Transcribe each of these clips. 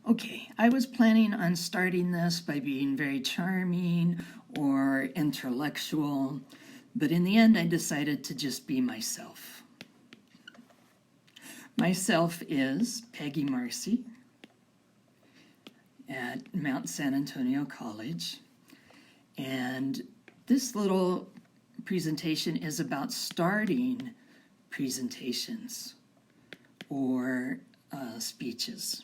Okay, I was planning on starting this by being very charming or intellectual, but in the end I decided to just be myself. Myself is Peggy Marcy at Mount San Antonio College, and this little presentation is about starting presentations or speeches.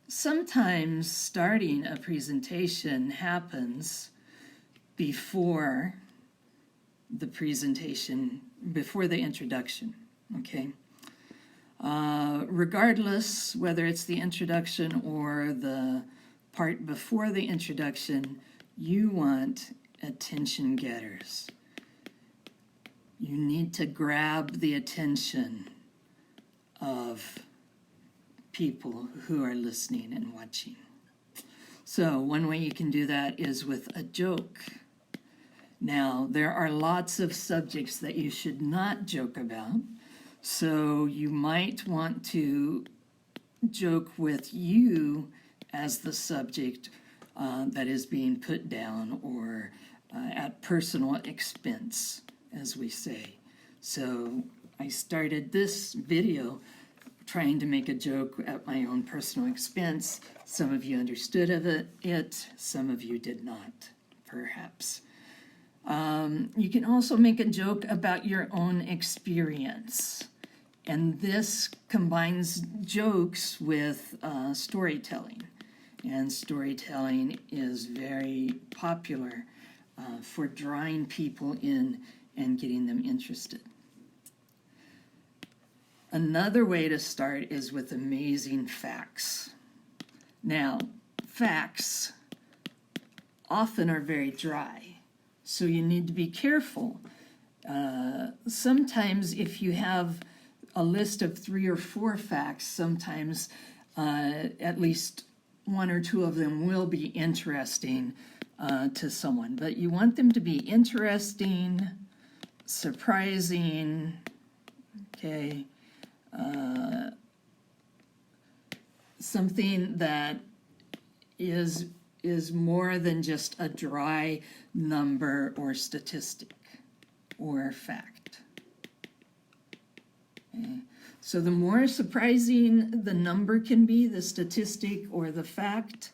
Sometimes starting a presentation happens before the presentation, before the introduction, okay? Regardless whether it's the introduction or the part before the introduction, you want attention getters. You need to grab the attention of people who are listening and watching. So one way you can do that is with a joke. Now, there are lots of subjects that you should not joke about, so you might want to joke with you as the subject that is being put down, or at personal expense, as we say. So I started this video trying to make a joke at my own personal expense. Some of you understood of it, some of you did not, perhaps. You can also make a joke about your own experience. And this combines jokes with storytelling. And storytelling is very popular for drawing people in and getting them interested. Another way to start is with amazing facts. Now, facts often are very dry, so you need to be careful. Sometimes if you have a list of 3 or 4 facts, sometimes at least 1 or 2 of them will be interesting to someone. But you want them to be interesting, surprising, okay? Something that is more than just a dry number or statistic or fact. Okay. So the more surprising the number can be, the statistic or the fact,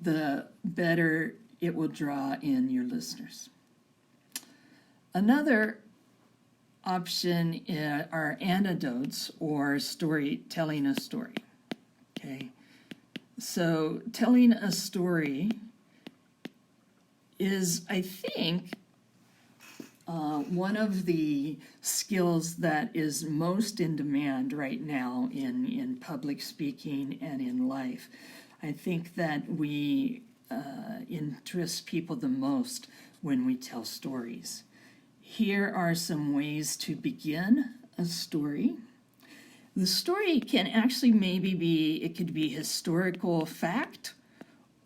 the better it will draw in your listeners. Another option are anecdotes, or telling a story. Okay, so telling a story is, I think, one of the skills that is most in demand right now in public speaking and in life. I think that we interest people the most when we tell stories. Here are some ways to begin a story. The story can actually it could be historical fact,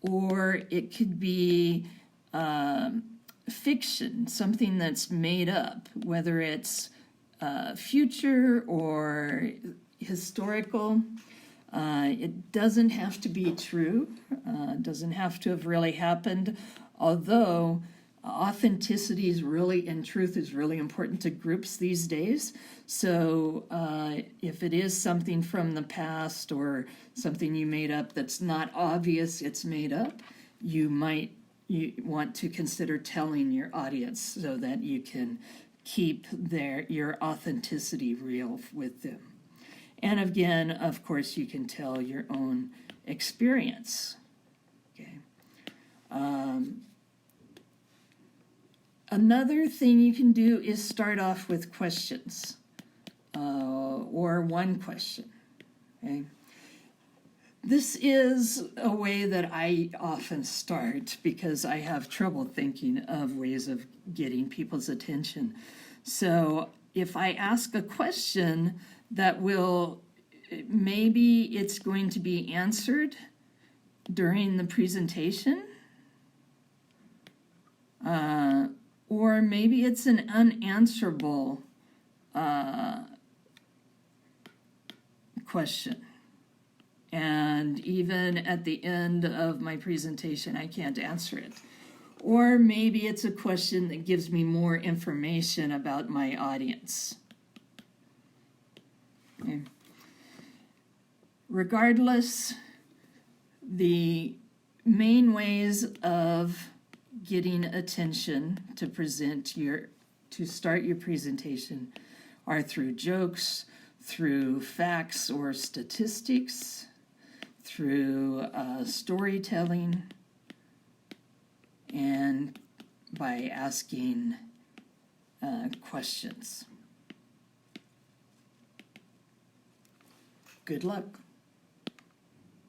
or it could be fiction, something that's made up, whether it's future or historical. It doesn't have to be true, doesn't have to have really happened, although authenticity and truth is really important to groups these days. So if it is something from the past or something you made up that's not obvious it's made up, you want to consider telling your audience so that you can keep your authenticity real with them. And again, of course, you can tell your own experience. Okay. Another thing you can do is start off with questions, or one question. Okay. This is a way that I often start because I have trouble thinking of ways of getting people's attention. So if I ask a question that maybe it's going to be answered during the presentation, or maybe it's an unanswerable question. and even at the end of my presentation, I can't answer it. Or maybe it's a question that gives me more information about my audience. Okay. Regardless, the main ways of getting attention to start your presentation are through jokes, through facts or statistics, through storytelling, and by asking questions. Good luck.